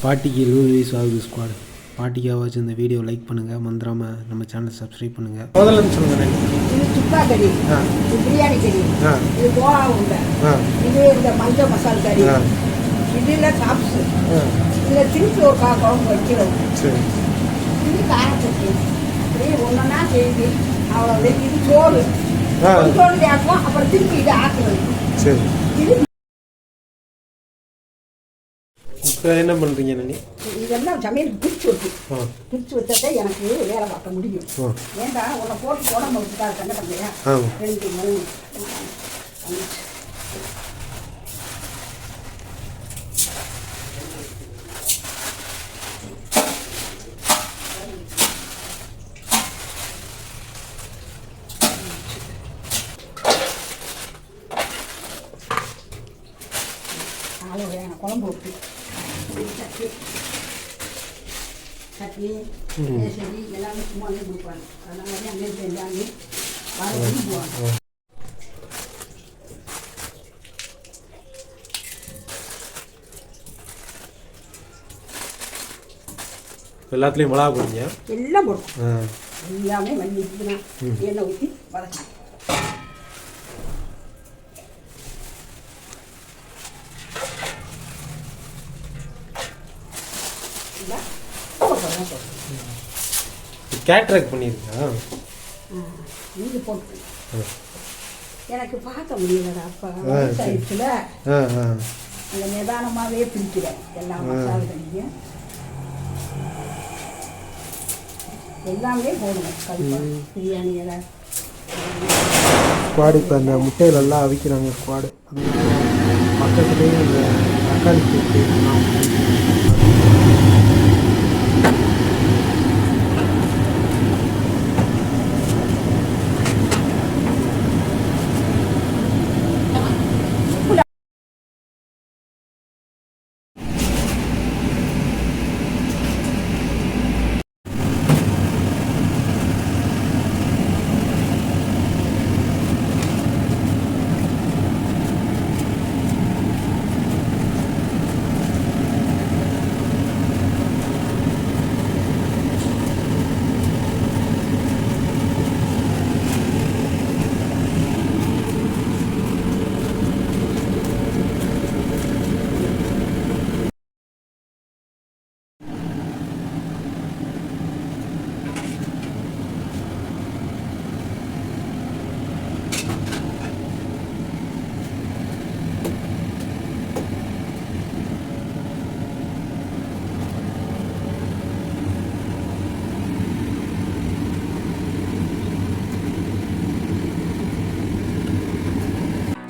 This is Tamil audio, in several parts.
பாட்டிக்கு 20 வயசு ஆகுது ஸ்குவாட். பாட்டிக்காவாச்சும் இந்த வீடியோ லைக் பண்ணுங்கள், மறந்துடாமல் நம்ம சேனலை சப்ஸ்கிரைப் பண்ணுங்கள். முதல்ல சொல்லுங்கள். இது சுக்கா கறி, இது பிரியாணி கறி, இது கோலா உண்டை, இது இந்த மஞ்சள் மசால் கறி, இதில் சாப்ஸு, இதில் திருப்பி ஒரு குழம்பு வைக்கிறது, இது காரச்சட்டி, அப்படியே ஒன்றுனா செய்தி அவ்வளோ. இது சோறு சோறு ஆக்குவோம், அப்புறம் திருப்பி இது ஆக்குறது. சரி, இது இப்போ என்ன பண்ணுறீங்க? நீ இதெல்லாம் சமையலுக்கு பிரித்து வச்சா எனக்கு வேலை பார்க்க முடியும். ஏன்டா உன்னை போடாம வச்சுட்டா என்ன பண்ணலையா? 2 3 குழம்பு ஊற்றி சட்னி சரி எல்லாமே சும்மா கொடுப்பாங்க. அதனால அங்கே எல்லாமே வர போவாங்க. எல்லாத்துலேயும் மிளகா போடுங்க. எல்லாம் போடும், எல்லாமே மல்லி எண்ணெய் ஊற்றி வதக்கி கேட்ராக்ட் பண்ணியிருக்கா? இது போட்டு எனக்கு பார்க்க முடியலடா. அப்போ வயசாயிடுச்சுல, அந்த நிதானமாகவே பிரிக்கிறேன் எல்லா மசாலையும். எல்லாமே போடுவேன். கல்வி பிரியாணி எல்லாம் ஸ்குவாடு இப்போ அந்த முட்டையில் எல்லாம் அவிக்கிறாங்க. ஸ்குவாடு பக்கத்துலேயே இந்த தக்காளி போட்டு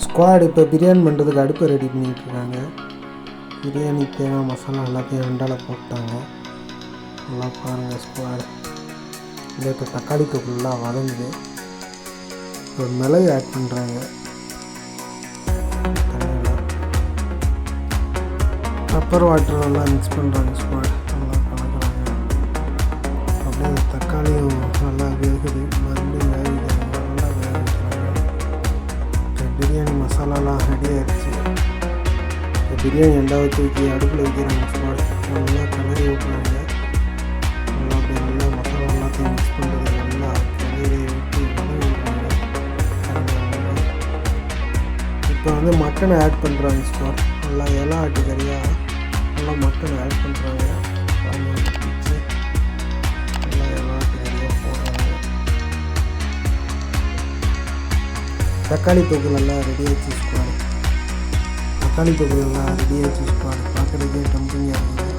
ஸ்குவாட் இப்போ பிரியாணி பண்ணுறதுக்கு அடுப்பை ரெடி பண்ணிகிட்ருக்காங்க. பிரியாணி தேவை மசாலா எல்லாத்தையும் அண்டாவில் போட்டாங்க. நல்லா பாருங்கள் ஸ்குவாட். இதில் இப்போ தக்காளி ஃபுல்லாக வதங்குது. இப்போ மிளகு ஆட் பண்ணுறாங்க. பெப்பர் வாட்டர் நல்லா மிக்ஸ் பண்ணுறாங்க. ஸ்குவாட் நல்லா கலக்குறாங்க. அப்படியே தக்காளியும் நல்லா வேகுது. மறுபடியும் வேகுது, நல்லா வேகுறாங்க. பிரியாணி மசாலாலாம் ரெடி ஆகிடுச்சு. இப்போ பிரியாணி ரெண்டாவது தூக்கி அடுப்பில் வைக்கிறாங்க. ஸ்குவாட் நல்லா கிளறி விட்டுறாங்க. நல்லா அப்படியே நல்லா மசாலா எல்லாத்தையும் மிக்ஸ் பண்ணுறது நல்லா கிளறி விட்டு விடுறாங்க. இப்போ வந்து மட்டனை ஆட் பண்ணுறாங்க. ஸ்குவாட் நல்லா இலை ஆட்டு கறியாக நல்லா மட்டன் ஆட் பண்ணுறாங்க. நல்லா இலை ஆட்டு கறியாக போடுறாங்க. தக்காளி தொக்கு நல்லா ரெடி ஆச்சு. ஸ்குவாட் தக்காளி தொக்கு நல்லா ரெடி ஆச்சு. ஸ்குவாட் பார்க்குறதுக்கே டம்பிங்காக இருக்குது.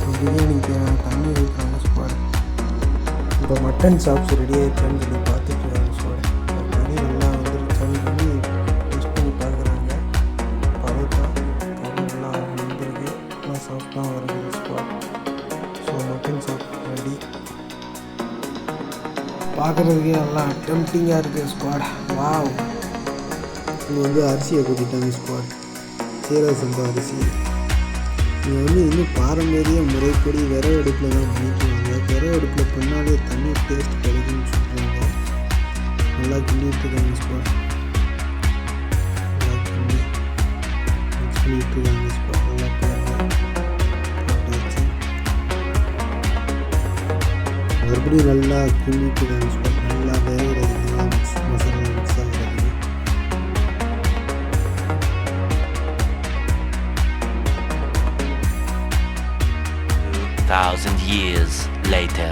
ஸோ பிரியாணிக்கு தண்ணி ஊற்றுறாங்க. ஸ்குவாட் இப்போ மட்டன் சாப்ஸ் ரெடி ஆகிடுச்சான்னு சொல்லி பார்த்துட்டு இருக்காங்க. ஸ்குவாட் கறி நல்லா வந்துருச்சான்னு சொல்லி டெஸ்ட் பண்ணி பார்க்குறாங்க. பார்த்தா கறி நல்லா வந்துருக்கு, நல்லா சாஃப்டாக வருது. Squad so mutton chops ready. பார்க்குறதுக்கே நல்லா டெம்ப்டிங்காக இருக்குது. Squad wow. இங்கே வந்து அரிசியை கொட்டிட்டாங்க. ஸ்குவாட் சீரக சம்பா அரிசி. இங்கே வந்து இன்னும் பாரம்பரிய முறைப்படி விறகு அடுப்பில் தான் பண்ணிக்குவாங்க. விறகு அடுப்பில் பண்ணாலே தண்ணி டேஸ்ட் கிடைக்குன்னு சொல்கிறாங்க. நல்லா கிண்டிகிட்ருக்காங்க. ஸ்குவாட் நல்லா கிண்டி மிக்ஸ் பண்ணிகிட்ருக்காங்க. ஸ்குவாட் நல்லா பாருங்கள். மறுபடியும் நல்லா கிண்டிட்டு நல்லா வேகிறது, நல்லா மசாலா மிக்ஸ் ஆகிறது. 2,000 years later.